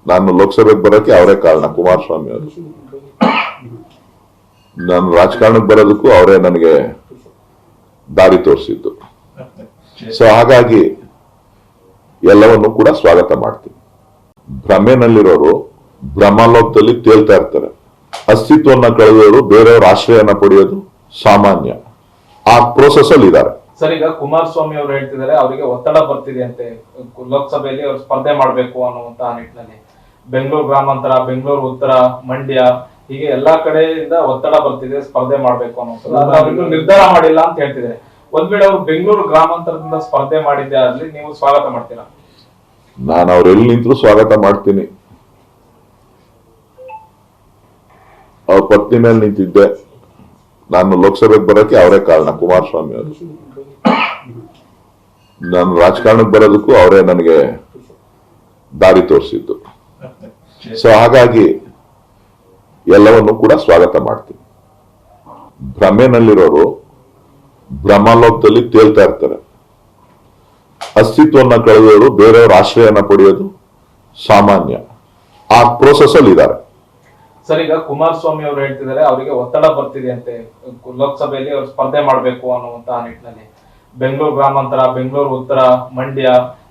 ನಾನು ಲೋಕಸಭೆಗೆ ಬರೋಕೆ ಅವರೇ ಕಾರಣ, ಕುಮಾರಸ್ವಾಮಿ ಅವರು. ನಾನು ರಾಜಕಾರಣಕ್ಕೆ ಬರೋದಕ್ಕೂ ಅವರೇ ನನಗೆ ದಾರಿ ತೋರಿಸಿದ್ದು. ಸೊ ಹಾಗಾಗಿ ಎಲ್ಲವನ್ನು ಕೂಡ ಸ್ವಾಗತ ಮಾಡ್ತೀನಿ. ಭ್ರಮೆನಲ್ಲಿರೋರು ಭ್ರಮಲೋಕದಲ್ಲಿ ತೇಲ್ತಾ ಇರ್ತಾರೆ. ಅಸ್ತಿತ್ವವನ್ನ ಕಳೆದವರು ಬೇರೆಯವ್ರ ಆಶ್ರಯನ ಪಡೆಯೋದು ಸಾಮಾನ್ಯ. ಆ ಪ್ರೋಸೆಸ್ ಅಲ್ಲಿ ಇದ್ದಾರೆ. ಸರ್, ಈಗ ಕುಮಾರಸ್ವಾಮಿ ಅವರು ಹೇಳ್ತಿದ್ದಾರೆ ಅವರಿಗೆ ಒತ್ತಡ ಬರ್ತಿದೆ ಅಂತೆ ಲೋಕಸಭೆಯಲ್ಲಿ ಅವರು ಸ್ಪರ್ಧೆ ಮಾಡಬೇಕು ಅನ್ನುವಂತ ನಿಟ್ಟಿನಲ್ಲಿ. ಬೆಂಗಳೂರು ಗ್ರಾಮಾಂತರ, ಬೆಂಗಳೂರು ಉತ್ತರ, ಮಂಡ್ಯ ಹೀಗೆ ಎಲ್ಲಾ ಕಡೆಯಿಂದ ಒತ್ತಡ ಬರ್ತಿದೆ ಸ್ಪರ್ಧೆ ಮಾಡ್ಬೇಕು ಅನ್ನೋದು. ಅವ್ರಿಗೂ ನಿರ್ಧಾರ ಮಾಡಿಲ್ಲ ಅಂತ ಹೇಳ್ತಿದ್ದಾರೆ. ಒಂದ್ ವೇಳೆ ಅವರು ಬೆಂಗಳೂರು ಗ್ರಾಮಾಂತರದಿಂದ ಸ್ಪರ್ಧೆ ಮಾಡಿದ್ದೆ ಆದ್ಲಿ ನೀವು ಸ್ವಾಗತ ಮಾಡ್ತೀರಾ? ನಾನು ಅವ್ರು ಎಲ್ಲಿ ನಿಂತರೂ ಸ್ವಾಗತ ಮಾಡ್ತೀನಿ. ಅವ್ರ ಪತ್ನಿ ಮೇಲೆ ನಿಂತಿದ್ದೆ. ನಾನು ಲೋಕಸಭೆಗೆ ಬರೋಕೆ ಅವರೇ ಕಾರಣ, ಕುಮಾರಸ್ವಾಮಿ ಅವರು. ನಾನು ರಾಜಕಾರಣಕ್ಕೆ ಬರೋದಕ್ಕೂ ಅವರೇ ನನಗೆ ದಾರಿ ತೋರಿಸಿದ್ದು. ಸೊ ಹಾಗಾಗಿ ಎಲ್ಲವನ್ನು ಕೂಡ ಸ್ವಾಗತ ಮಾಡ್ತೀನಿ. ಭ್ರಮೆನಲ್ಲಿರೋರು ಭ್ರಮಲೋಕದಲ್ಲಿ ತೇಲ್ತಾ ಇರ್ತಾರೆ. ಅಸ್ತಿತ್ವವನ್ನ ಕಳೆದವರು ಬೇರೆಯವ್ರ ಆಶ್ರಯನ ಪಡೆಯೋದು ಸಾಮಾನ್ಯ. ಆ ಪ್ರೋಸೆಸ್ ಅಲ್ಲಿ ಇದ್ದಾರೆ. ಸರ್, ಈಗ ಕುಮಾರಸ್ವಾಮಿ ಅವರು ಹೇಳ್ತಿದ್ದಾರೆ ಅವರಿಗೆ ಒತ್ತಡ ಬರ್ತಿದೆ ಅಂತೆ ಲೋಕಸಭೆಯಲ್ಲಿ ಅವರು ಸ್ಪರ್ಧೆ ಮಾಡಬೇಕು ಅನ್ನುವಂತ ನಿಟ್ಟಿನಲ್ಲಿ. ಬೆಂಗಳೂರು ಗ್ರಾಮಾಂತರ, ಬೆಂಗಳೂರು ಉತ್ತರ, ಮಂಡ್ಯ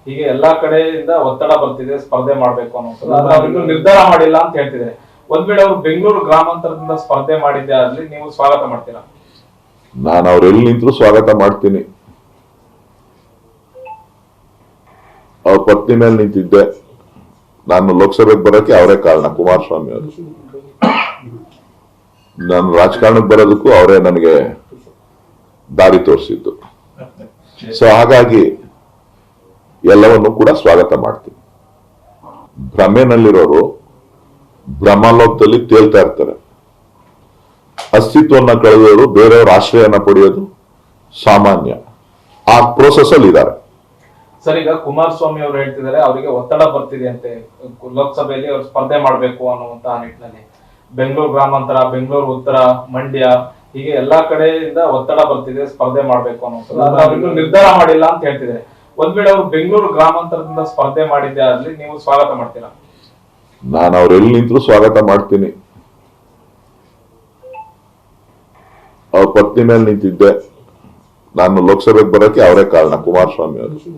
ಹೀಗೆ ಎಲ್ಲಾ ಕಡೆಯಿಂದ ಒತ್ತಡ ಬರ್ತಿದೆ ಸ್ಪರ್ಧೆ ಮಾಡ್ಬೇಕು ಅನ್ನೋದು. ಅವ್ರಿಗೂ ನಿರ್ಧಾರ ಮಾಡಿಲ್ಲ ಅಂತ ಹೇಳ್ತಿದ್ದಾರೆ. ಒಂದ್ ವೇಳೆ ಅವರು ಬೆಂಗಳೂರು ಗ್ರಾಮಾಂತರದಿಂದ ಸ್ಪರ್ಧೆ ಮಾಡಿದ್ದೆ ಆದ್ಲಿ ನೀವು ಸ್ವಾಗತ ಮಾಡ್ತೀರಾ? ನಾನು ಅವ್ರು ಎಲ್ಲಿ ನಿಂತರೂ ಸ್ವಾಗತ ಮಾಡ್ತೀನಿ. ಅವ್ರ ಪತ್ನಿ ಮೇಲೆ ನಿಂತಿದ್ದೆ. ನಾನು ಲೋಕಸಭೆಗೆ ಬರೋಕೆ ಅವರೇ ಕಾರಣ, ಕುಮಾರಸ್ವಾಮಿ ಅವರು. ನಾನು ರಾಜಕಾರಣಕ್ಕೆ ಬರೋದಕ್ಕೂ ಅವರೇ ನನಗೆ ದಾರಿ ತೋರಿಸಿದ್ದು. ಸೊ ಹಾಗಾಗಿ ಎಲ್ಲವನ್ನು ಕೂಡ ಸ್ವಾಗತ ಮಾಡ್ತೀನಿ. ಭ್ರಮೆನಲ್ಲಿರೋರು ಭ್ರಮಲೋಕದಲ್ಲಿ ತೇಲ್ತಾ ಇರ್ತಾರೆ. ಅಸ್ತಿತ್ವವನ್ನ ಕಳೆದವರು ಬೇರೆಯವ್ರ ಆಶ್ರಯನ ಪಡೆಯೋದು ಸಾಮಾನ್ಯ. ಆ ಪ್ರೋಸೆಸ್ ಅಲ್ಲಿ ಇದ್ದಾರೆ. ಸರ್, ಈಗ ಕುಮಾರಸ್ವಾಮಿ ಅವರು ಹೇಳ್ತಿದ್ದಾರೆ ಅವರಿಗೆ ಒತ್ತಡ ಬರ್ತಿದೆ ಅಂತೆ ಲೋಕಸಭೆಯಲ್ಲಿ ಅವರು ಸ್ಪರ್ಧೆ ಮಾಡಬೇಕು ಅನ್ನುವಂತ ನಿಟ್ಟಿನಲ್ಲಿ. ಬೆಂಗಳೂರು ಗ್ರಾಮಾಂತರ, ಬೆಂಗಳೂರು ಉತ್ತರ, ಮಂಡ್ಯ ಹೀಗೆ ಎಲ್ಲಾ ಕಡೆಯಿಂದ ಒತ್ತಡ ಬರ್ತಿದೆ ಸ್ಪರ್ಧೆ ಮಾಡ್ಬೇಕು ಅನ್ನೋದು. ಅವ್ರಿಗೂ ನಿರ್ಧಾರ ಮಾಡಿಲ್ಲ ಅಂತ ಹೇಳ್ತಿದ್ದಾರೆ. ಒಂದ್ ವೇಳೆ ಅವರು ಬೆಂಗಳೂರು ಗ್ರಾಮಾಂತರದಿಂದ ಸ್ಪರ್ಧೆ ಮಾಡಿದ್ದೆ ಆದ್ಲಿ ನೀವು ಸ್ವಾಗತ ಮಾಡ್ತೀರಾ? ನಾನು ಅವ್ರು ಎಲ್ಲಿ ನಿಂತರೂ ಸ್ವಾಗತ ಮಾಡ್ತೀನಿ. ಅವ್ರ ಪತ್ನಿ ಮೇಲೆ ನಿಂತಿದ್ದೆ. ನಾನು ಲೋಕಸಭೆಗೆ ಬರೋಕೆ ಅವರೇ ಕಾರಣ, ಕುಮಾರಸ್ವಾಮಿ ಅವರು.